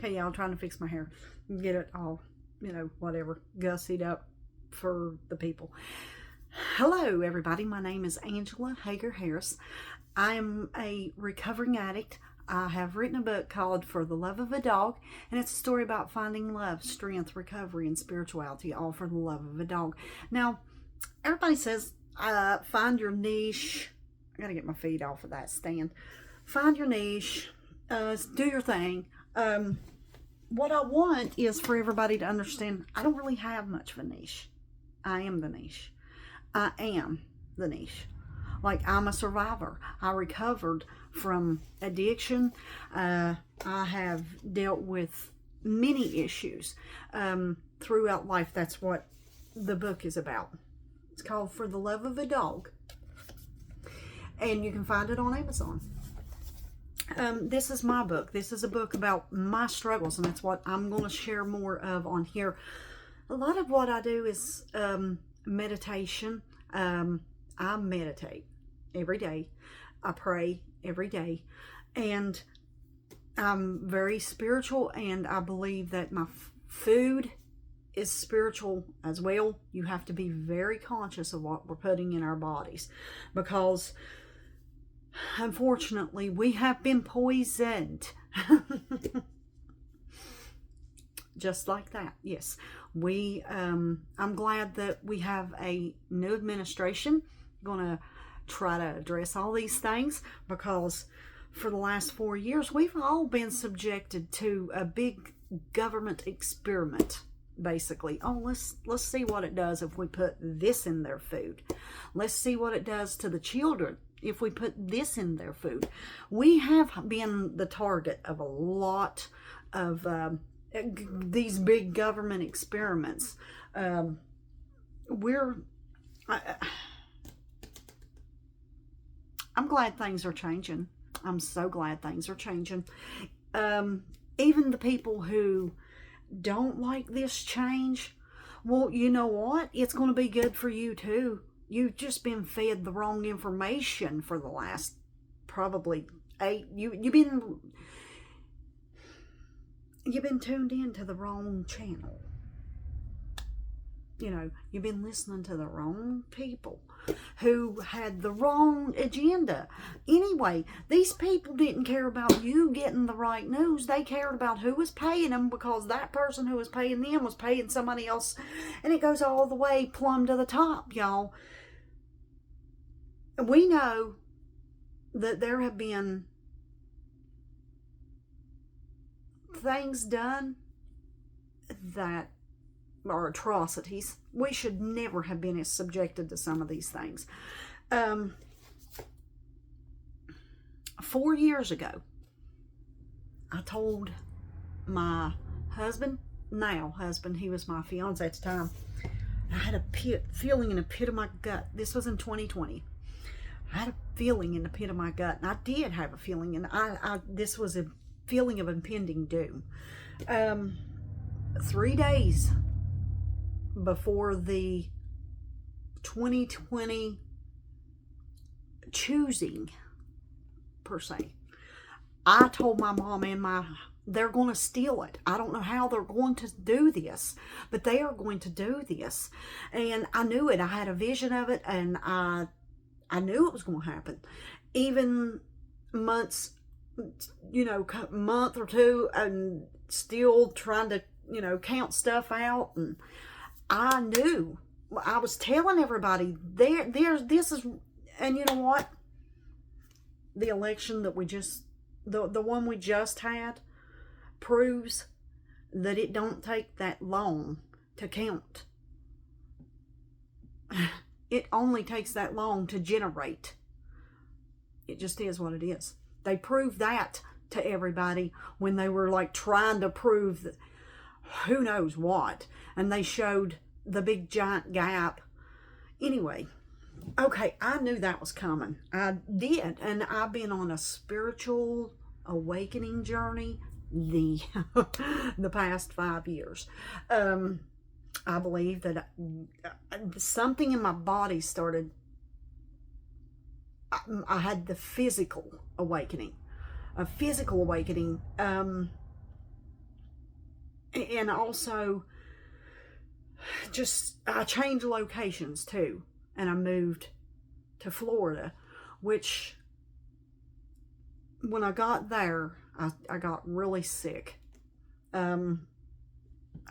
Okay, y'all, trying to fix my hair. Get it all, whatever, gussied up for the people. Hello, everybody. My name is Angela Hager Harris. I am a recovering addict. I have written a book called For the Love of a Dog, and it's a story about finding love, strength, recovery, and spirituality, all for the love of a dog. Now, everybody says, find your niche. I gotta get my feet off of that stand. Find your niche, do your thing. What I want is for everybody to understand I don't really have much of a niche. I am the niche. I am the niche. Like, I'm a survivor. I recovered from addiction. I have dealt with many issues throughout life. That's what the book is about. It's called For the Love of a Dog. And you can find it on Amazon. This is my book. This is a book about my struggles, and that's what I'm going to share more of on here. A lot of what I do is meditation. I meditate every day. I pray every day. And I'm very spiritual, and I believe that my food is spiritual as well. You have to be very conscious of what we're putting in our bodies, because unfortunately, we have been poisoned. Just like that. Yes. I'm glad that we have a new administration going to try to address all these things, because for the last 4 years, we've all been subjected to a big government experiment. Basically, let's see what it does if we put this in their food. Let's see what it does to the children if we put this in their food. We have been the target of a lot of these big government experiments. I'm glad things are changing. I'm so glad things are changing. Even the people who don't like this change, well, you know what? It's going to be good for you too. You've just been fed the wrong information for the last probably 8. You've been tuned into the wrong channel. You've been listening to the wrong people who had the wrong agenda. Anyway, these people didn't care about you getting the right news. They cared about who was paying them, because that person who was paying them was paying somebody else. And it goes all the way plumb to the top, y'all. We know that there have been things done that are atrocities. We should never have been subjected to some of these things. 4 years ago, I told my husband, he was my fiance at the time, I had a feeling in the pit of my gut. This was in 2020. I had a feeling in the pit of my gut, and I did have a feeling, and this was a feeling of impending doom. 3 days before the 2020 choosing, per se, I told my mom and they're going to steal it. I don't know how they're going to do this, but they are going to do this. And I knew it. I had a vision of it, and I knew it was going to happen. Even month or two, and still trying to, count stuff out. And I knew. I was telling everybody, this is, and you know what? The election that the one we just had proves that it don't take that long to count. It only takes that long to generate. It just is what it is. They proved that to everybody when they were like trying to prove that who knows what, and they showed the big giant gap. Anyway, okay, I knew that was coming. I did, and I've been on a spiritual awakening journey the past 5 years. I believe that something in my body started. I had the physical awakening. A physical awakening. And also, just I changed locations too, and I moved to Florida, which when I got there, I got really sick. I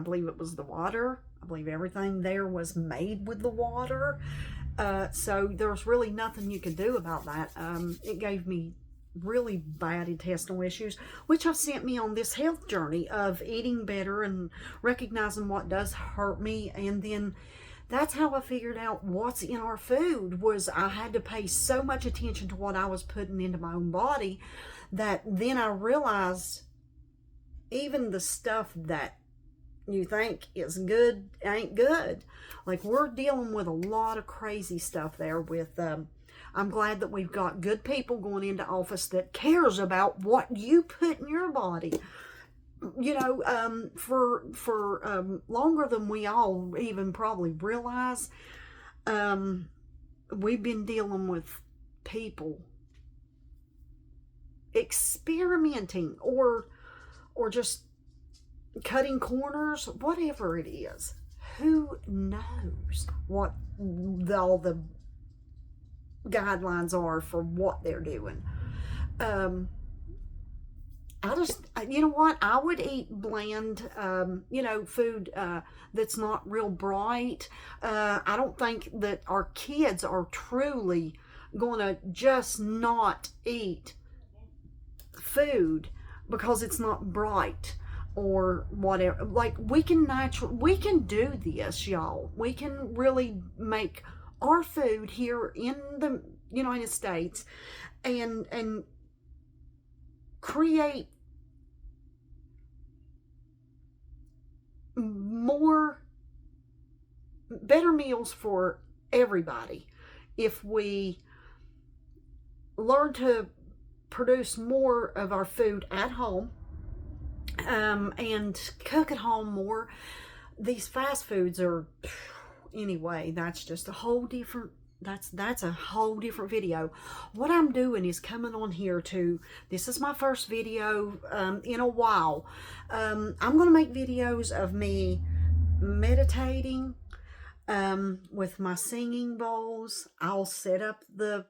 believe it was the water. I believe everything there was made with the water. So there was really nothing you could do about that. It gave me really bad intestinal issues, which have sent me on this health journey of eating better and recognizing what does hurt me. And then that's how I figured out what's in our food. Was I had to pay so much attention to what I was putting into my own body that then I realized even the stuff that you think is good ain't good. Like, we're dealing with a lot of crazy stuff there with I'm glad that we've got good people going into office that cares about what you put in your body. You know, for longer than we all even probably realize, we've been dealing with people experimenting or just cutting corners, whatever it is. Who knows what all the guidelines are for what they're doing. I just, you know what, I would eat bland, food that's not real bright. I don't think that our kids are truly going to just not eat food because it's not bright or whatever. Like, we can do this, y'all. We can really make our food here in the United States and create better meals for everybody if we learn to produce more of our food at home, and cook at home more. These fast foods are, anyway, that's just a whole different, that's a whole different video. What I'm doing is coming on here this is my first video in a while. I'm going to make videos of me meditating with my singing bowls. I'll set up the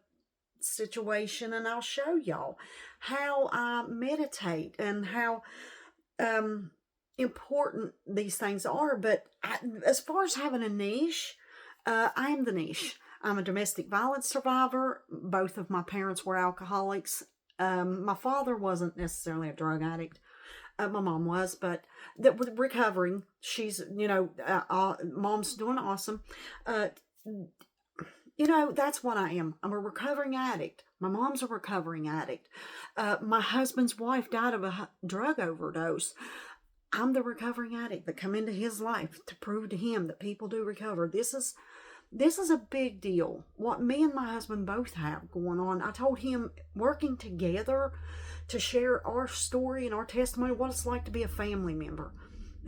situation and I'll show y'all how I meditate and how important these things are. But as far as having a niche, I am the niche. I'm a domestic violence survivor. Both of my parents were alcoholics. My father wasn't necessarily a drug addict. My mom was, but with recovering. She's, mom's doing awesome. That's what I am. I'm a recovering addict. My mom's a recovering addict. My husband's wife died of a drug overdose. I'm the recovering addict that come into his life to prove to him that people do recover. This is a big deal. What me and my husband both have going on. I told him, working together to share our story and our testimony, what it's like to be a family member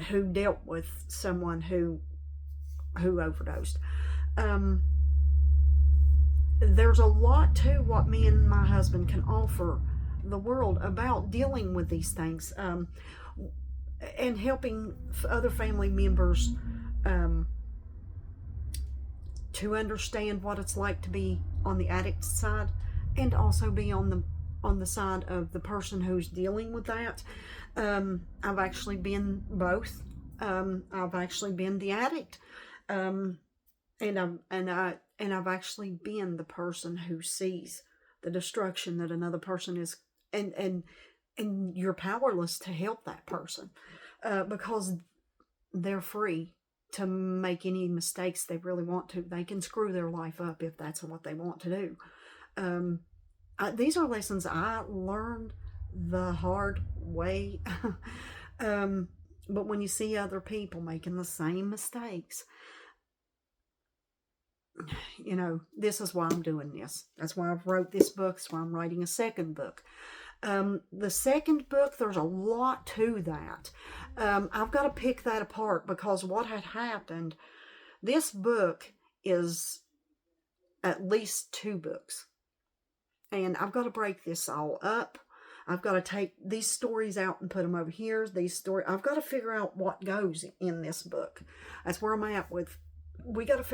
who dealt with someone who overdosed. There's a lot to what me and my husband can offer the world about dealing with these things, and helping other family members to understand what it's like to be on the addict side and also be on the side of the person who's dealing with that. I've actually been both. I've actually been the addict, and I've actually been the person who sees the destruction that another person is, and you're powerless to help that person because they're free to make any mistakes they really want to. They can screw their life up if that's what they want to do. These are lessons I learned the hard way. But when you see other people making the same mistakes, this is why I'm doing this. That's why I've wrote this book. That's why I'm writing a second book. The second book, there's a lot to that. I've got to pick that apart because what had happened, this book is at least 2 books. And I've got to break this all up. I've got to take these stories out and put them over here. I've got to figure out what goes in this book. That's where I'm at with, I got to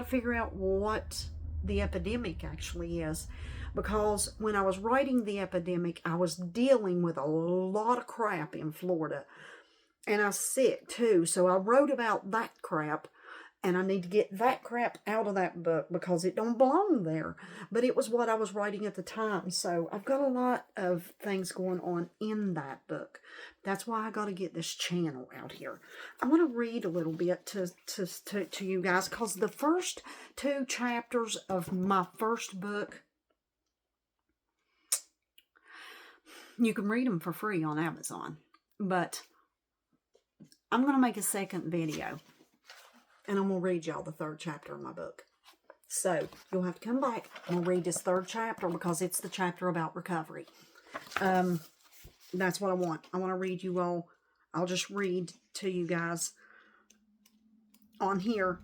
figure out what the epidemic actually is. Because when I was writing the epidemic, I was dealing with a lot of crap in Florida. And I was sick too. So I wrote about that crap. And I need to get that crap out of that book because it don't belong there. But it was what I was writing at the time. So I've got a lot of things going on in that book. That's why I got to get this channel out here. I want to read a little bit to you guys, because the first 2 chapters of my first book, you can read them for free on Amazon. But I'm going to make a second video. And I'm going to read y'all the 3rd chapter of my book. So, you'll have to come back. I'm going to read this 3rd chapter because it's the chapter about recovery. That's what I want. I want to read you all. I'll just read to you guys on here.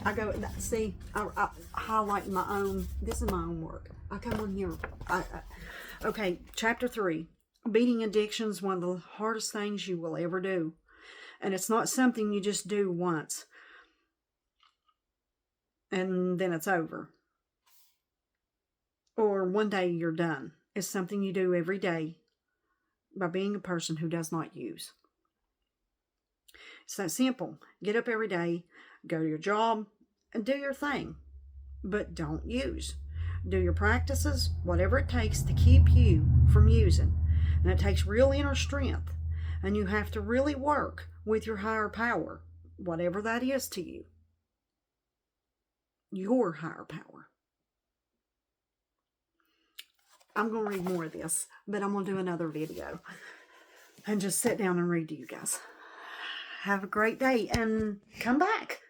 I go, see, I highlight my own. This is my own work. I come on here. Okay, chapter 3. Beating addiction is one of the hardest things you will ever do. And it's not something you just do once and then it's over. Or one day you're done. It's something you do every day by being a person who does not use. It's that simple. Get up every day, go to your job, and do your thing. But don't use. Do your practices, whatever it takes to keep you from using. And it takes real inner strength. And you have to really work with your higher power, whatever that is to you. Your higher power. I'm going to read more of this, but I'm going to do another video and just sit down and read to you guys. Have a great day and come back.